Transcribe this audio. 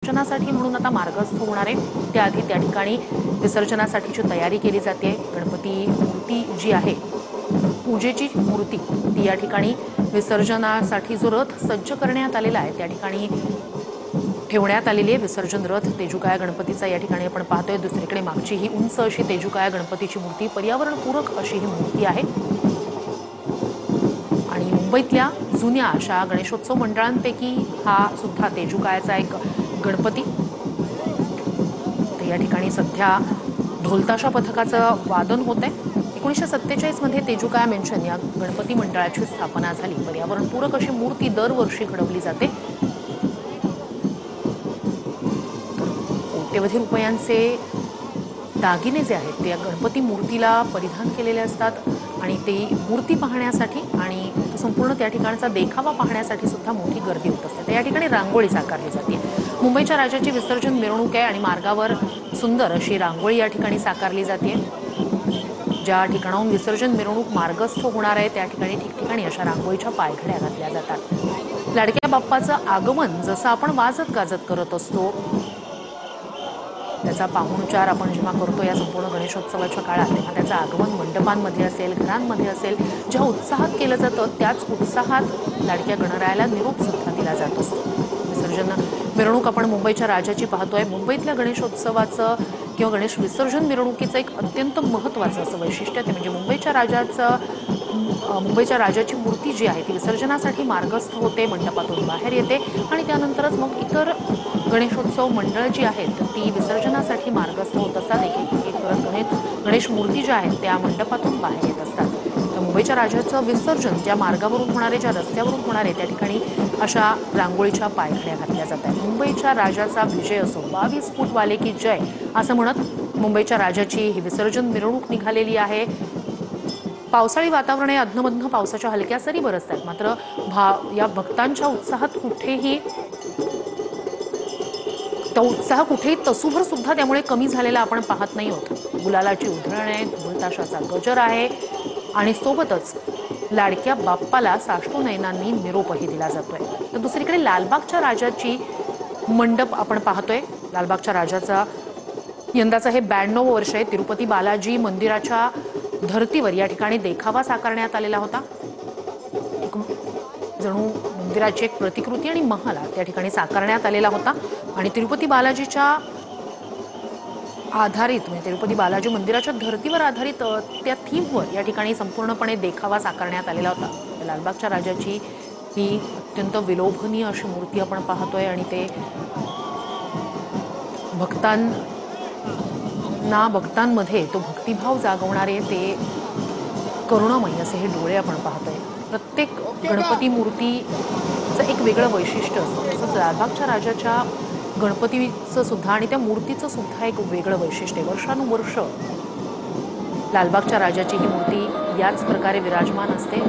विसर्जनासाठी म्हणून आता मार्गस्थ होणार आहे। त्याआधी त्या ठिकाणी विसर्जनासाठीची तयारी केली जाते। गणपती मूर्ती जी आहे, पूजेची मूर्ती ती या ठिकाणी विसर्जनासाठी जो रथ सज्ज करण्यात आलेला आहे त्या ठिकाणी ठेवण्यात आलेली आहे। विसर्जन रथ तेजुकाया गणपतीचा या ठिकाणी आपण पाहतोय। दुसरीकडे मागची ही उंच अशी तेजुकाया गणपतीची मूर्ती, पर्यावरणपूरक अशी ही मूर्ती आहे। आणि मुंबईतल्या जुन्या अशा गणेशोत्सव मंडळांपैकी हा सुद्धा तेजुकायाचा एक गणपती। या ठिकाणी सध्या ढोलताशा पथकाचं वादन होत आहे। 1947 मध्ये तेजुकाया मेन्शन या गणपती मंडळाची स्थापना झाली। पर्यावरणपूरक अशी मूर्ती दरवर्षी घडवली जाते। कोट्यवधी रुपयांचे दागिने जे आहेत ते गणपती मूर्तीला परिधान केलेले असतात आणि ते मूर्ती पाहण्यासाठी आणि संपूर्ण त्या ठिकाणचा देखावा पाहण्यासाठी सुद्धा मोठी गर्दी होत असते। या ठिकाणी रांगोळी साकारली जाते। मुंबईच्या राजाची विसर्जन मिरवणूक आहे आणि मार्गावर सुंदर अशी रांगोळी या ठिकाणी साकारली जाते। ज्या ठिकाणाहून विसर्जन मिरवणूक मार्गस्थ होणार आहे त्या ठिकाणी ठिकठिकाणी अशा रांगोळीच्या पायघड्या घातल्या जातात। लाडक्या बाप्पाचं आगमन जसं आपण वाजत गाजत करत असतो, त्याचा पाहुणचार आपण जेव्हा करतो या संपूर्ण गणेशोत्सवाच्या काळात, तेव्हा त्याचं आगमन मंडपांमध्ये असेल, घरांमध्ये असेल, ज्या उत्साहात केलं जातं त्याच उत्साहात लाडक्या गणरायाला निरोप सुद्धा दिला जात असतो। विसर्जन मिरवणूक आपण मुंबईच्या राजाची पाहतोय। मुंबईतल्या गणेशोत्सवाचं किंवा गणेश विसर्जन मिरवणुकीचं एक अत्यंत महत्त्वाचं असं वैशिष्ट्य ते म्हणजे मुंबईच्या राजाची मूर्ती जी आहे ती विसर्जनासाठी मार्गस्थ होते, मंडपातून बाहेर येते आणि त्यानंतरच मग इतर गणेशोत्सव मंडळ जी आहेत ती विसर्जनासाठी मार्गस्थ होत असतात। एक एक करत गणेश मूर्ती ज्या आहेत त्या मंडपातून बाहेर येत असतात। तर मुंबईच्या राजाचं विसर्जन ज्या मार्गावरून होणारे, ज्या रस्त्यावरून होणारे त्या ठिकाणी अशा रांगोळीच्या पायघड्या घातल्या जातात। मुंबईच्या राजाचा विजय असो, 22 फूट वाले की जय असं म्हणत मुंबईच्या राजाची ही विसर्जन मिरवणूक निघालेली आहे। पावसाळी वातावरण आहे, अधनमधन पावसाच्या हलक्या सरी बरसतात, मात्र या भक्तांच्या उत्साहात कुठेही तसूभर सुद्धा त्यामुळे कमी झालेला आपण पाहत नाही आहोत। गुलालाची उधळण आहे, ढोलताशाचा गजर आहे आणि सोबतच लाडक्या बाप्पाला साष्टू नयनांनी निरोपही दिला जातोय। तर दुसरीकडे लालबागच्या राजाची मंडप आपण पाहतोय। लालबागच्या राजाचा यंदाचं हे 92वं वर्ष आहे। तिरुपती बालाजी मंदिराच्या धर्तीवर या ठिकाणी देखावा साकारण्यात आलेला होता। एक जणू मंदिराची एक प्रतिकृती आणि महाल त्या ठिकाणी साकारण्यात आलेला होता आणि तिरुपती बालाजीच्या आधारित म्हणजे तिरुपती बालाजी मंदिराच्या धर्तीवर आधारित त्या थीमवर या ठिकाणी संपूर्णपणे देखावा साकारण्यात आलेला होता। लालबागच्या राजाची ही अत्यंत विलोभनीय अशी मूर्ती आपण पाहतोय आणि ते भक्तांमध्ये तो भक्तिभाव जागवणारे ते करुणामयी असे हे डोळे आपण पाहतोय। प्रत्येक गणपती मूर्तीचं एक वेगळं वैशिष्ट्य असतं, तसंच लालबागच्या राजाच्या गणपतीचं सुद्धा आणि त्या मूर्तीचं सुद्धा एक वेगळं वैशिष्ट्य आहे। वर्षानुवर्ष लालबागच्या राजाची ही मूर्ती याच प्रकारे विराजमान असते।